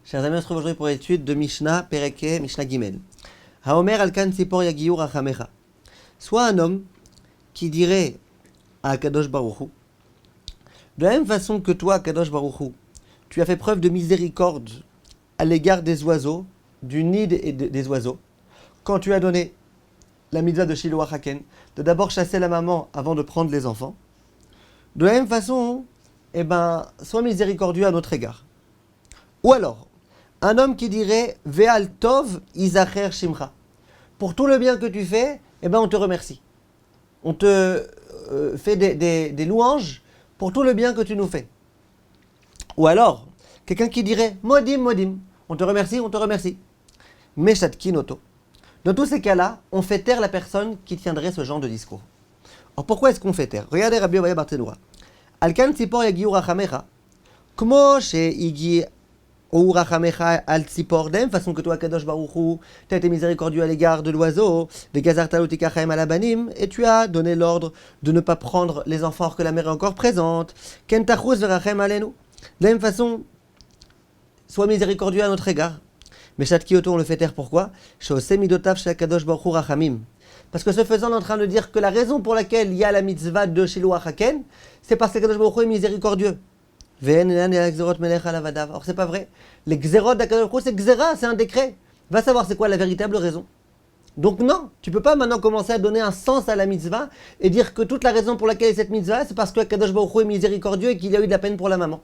Chers amis, on se retrouve aujourd'hui pour l'étude de Mishnah, Pereke, Mishnah Gimel. Haomer alkan tzipor yagiur achamecha. Soit un homme qui dirait à Kadosh Baruch Hu, de la même façon que toi, Kadosh Baruch Hu, tu as fait preuve de miséricorde à l'égard des oiseaux, du nid et des oiseaux, quand tu as donné la mitzvah de Shiloh Haken, de d'abord chasser la maman avant de prendre les enfants. De la même façon, sois miséricordieux à notre égard. Ou alors, un homme qui dirait Ve'al tov izacher shimcha. Pour tout le bien que tu fais, on te remercie. On te fait des louanges pour tout le bien que tu nous fais. Ou alors, quelqu'un qui dirait Modim, modim. On te remercie, on te remercie. Meshat kinoto. Dans tous ces cas-là, on fait taire la personne qui tiendrait ce genre de discours. Alors pourquoi est-ce qu'on fait taire? Regardez Rabbi Ovaya Barthénoura. Alkan tzipor yagiu rachamecha. Kmo she'igi ou rachamecha al tzipor, de même façon que toi, Kadosh Baruch Hu, tu as été miséricordieux à l'égard de l'oiseau, de gazarta l'utikachaim alabanim, et tu as donné l'ordre de ne pas prendre les enfants alors que la mère est encore présente. Ken tachus verachem alenu. De la même façon, sois miséricordieux à notre égard. Mais Shat Kyoto, on le fait taire pourquoi? Parce que ce faisant, on est en train de dire que la raison pour laquelle il y a la mitzvah de Shiloh Haken, c'est parce que Kadosh Baruch Hu est miséricordieux. Or, c'est pas vrai. Les Gzerot d'Akadosh Baruch Hu, c'est Gzera, c'est un décret. Va savoir c'est quoi la véritable raison. Donc non, tu peux pas maintenant commencer à donner un sens à la mitzvah et dire que toute la raison pour laquelle cette mitzvah, c'est parce que Kadosh Baruch Hu est miséricordieux et qu'il y a eu de la peine pour la maman.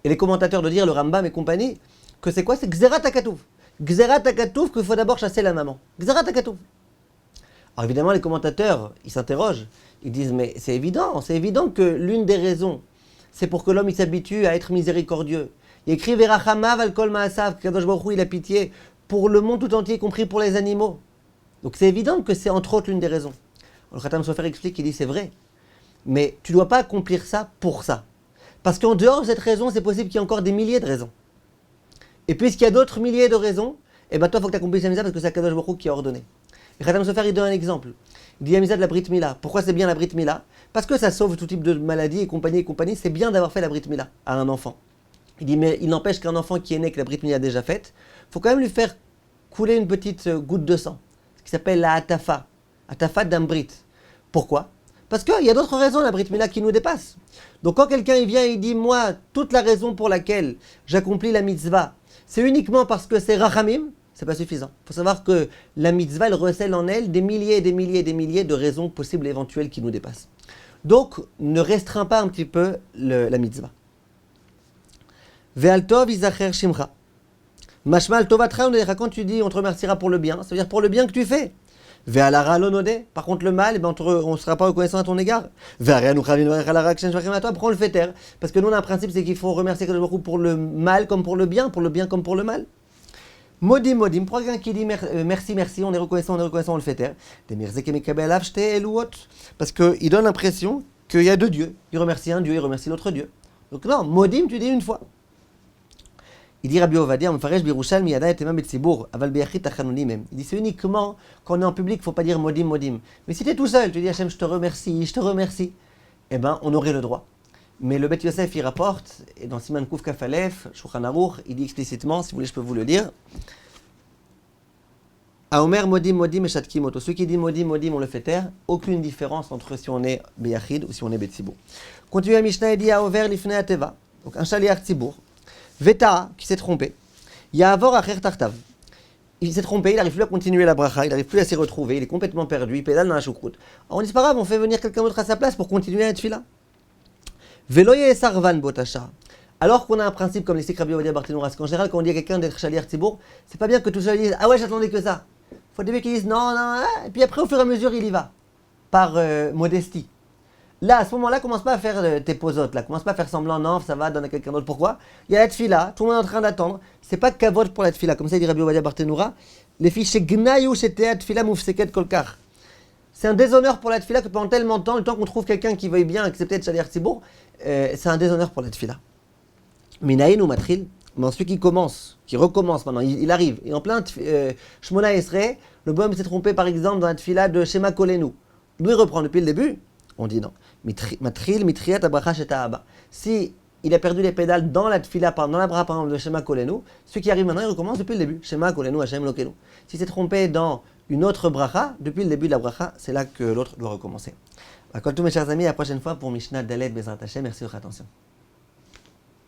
Et les commentateurs de dire, le Rambam et compagnie, que c'est quoi? C'est Gzerat HaKatuv. Gzerat HaKatuv qu'il faut d'abord chasser la maman. Gzerat HaKatuv. Alors évidemment, les commentateurs, ils s'interrogent. Ils disent, mais c'est évident que l'une des raisons, c'est pour que l'homme il s'habitue à être miséricordieux. Il écrit Verachamav al kol ma'asav, Kadosh Baruch Hu, il a pitié pour le monde tout entier, y compris pour les animaux. Donc c'est évident que c'est entre autres l'une des raisons. Le Khatam Sofer explique, il dit, c'est vrai. Mais tu ne dois pas accomplir ça pour ça. Parce qu'en dehors de cette raison, c'est possible qu'il y ait encore des milliers de raisons. Et puisqu'il y a d'autres milliers de raisons, toi, il faut que tu accomplisses la mitzvah parce que c'est Kadosh Baruch Hu qui a ordonné. Et Khatam Sofer, il donne un exemple. Il dit la mitzvah de la Brit Mila. Pourquoi c'est bien la Brit Mila? Parce que ça sauve tout type de maladies et compagnie. C'est bien d'avoir fait la Brit Mila à un enfant. Il dit, mais il n'empêche qu'un enfant qui est né, que la Brit Mila a déjà faite, il faut quand même lui faire couler une petite goutte de sang. Ce qui s'appelle la Hatafa. Hatafa d'un Brit. Pourquoi? Parce qu'il y a d'autres raisons, la Brit Mila, qui nous dépasse. Donc quand quelqu'un il vient et il dit, moi, toute la raison pour laquelle j'accomplis la mitzvah, c'est uniquement parce que c'est Rachamim, c'est pas suffisant. Il faut savoir que la mitzvah, elle recèle en elle des milliers et des milliers et des milliers de raisons possibles et éventuelles qui nous dépassent. Donc, ne restreins pas un petit peu la mitzvah. Ve'al tov izacher shimcha. Mashma al tovatra, quand tu dis on te remerciera pour le bien, ça veut dire pour le bien que tu fais. Ve'al hara lo nodeh. Par contre, le mal, on ne sera pas reconnaissant à ton égard. Ve'aria nu chavin varech al hara kshen shvachim à toi, prends le fait taire. Parce que nous, on a un principe, c'est qu'il faut remercier Kadosh Baruch Hu pour le mal comme pour le bien comme pour le mal. Modim, modim, pour quelqu'un qui dit merci, merci, on est reconnaissant, on le fait taire. Parce qu'il donne l'impression qu'il y a deux dieux. Il remercie un dieu, il remercie l'autre dieu. Donc non, modim, tu dis une fois. Il dit Rabbi Ovadia, il dit c'est uniquement quand on est en public, il ne faut pas dire modim, modim. Mais si tu es tout seul, tu dis Hachem, je te remercie, on aurait le droit. Mais le Beth Yosef, il rapporte, et dans Siman Kuf Kaf Alef, Shulchan Aruch, il dit explicitement, si vous voulez, je peux vous le dire. Aomer modim modim et shatki moto. Ceux qui disent modim modim, on le fait taire. Aucune différence entre si on est beyachid ou si on est betzibur. Continue la Mishnah et dit Aover lifnei ateva. Donc un shaliach tzibur. Veta, qui s'est trompé. Ya'avor acher tartav. Il s'est trompé, il n'arrive plus à continuer la bracha, il n'arrive plus à s'y retrouver, il est complètement perdu, il pédale dans la choucroute. Alors on dit c'est pas grave, on fait venir quelqu'un d'autre à sa place pour continuer la tefila. Veloye sarvan botasha. Alors qu'on a un principe comme l'explique Rabbi Ovadia Barthénoura, qu'en général, quand on dit à quelqu'un d'être shaliach tzibur, c'est pas bien que tout seul dise ah ouais, j'attendais que ça. Il faut au début qu'ils disent non, et puis après, au fur et à mesure, il y va, par modestie. Là, à ce moment-là, commence pas à faire tes posotes, là, commence pas à faire semblant, non, ça va, donne à quelqu'un d'autre. Pourquoi? Il y a la tefila, tout le monde est en train d'attendre. C'est pas kavod pour la tefila, comme ça il dit Rabbi Ovadia Barthénoura. Les filles chez Gnayu, chez tefila moufseket kolkar. C'est un déshonneur pour la tefila que pendant tellement de temps, le temps qu'on trouve quelqu'un qui veuille bien accepter de shaliach tzibur, c'est un déshonneur pour la tefila. Minaïn ou matril, mais celui qui recommence maintenant, il arrive, et en plein Shmona Esrei, le bonhomme s'est trompé par exemple dans la tefila de Shema Kolenu. D'où il reprend depuis le début? On dit non. Matril, mitriat, abracha, sheta abba. Si il a perdu les pédales dans la tfila, dans la bracha par exemple de Shema Kolenu, celui qui arrive maintenant, il recommence depuis le début. Shema Kolenu, Hashem Lokenu. Si c'est trompé dans une autre bracha, depuis le début de la bracha, c'est là que l'autre doit recommencer. À tous mes chers amis, à la prochaine fois pour Mishnah Dalet Bezrat Hashem. Merci de votre attention.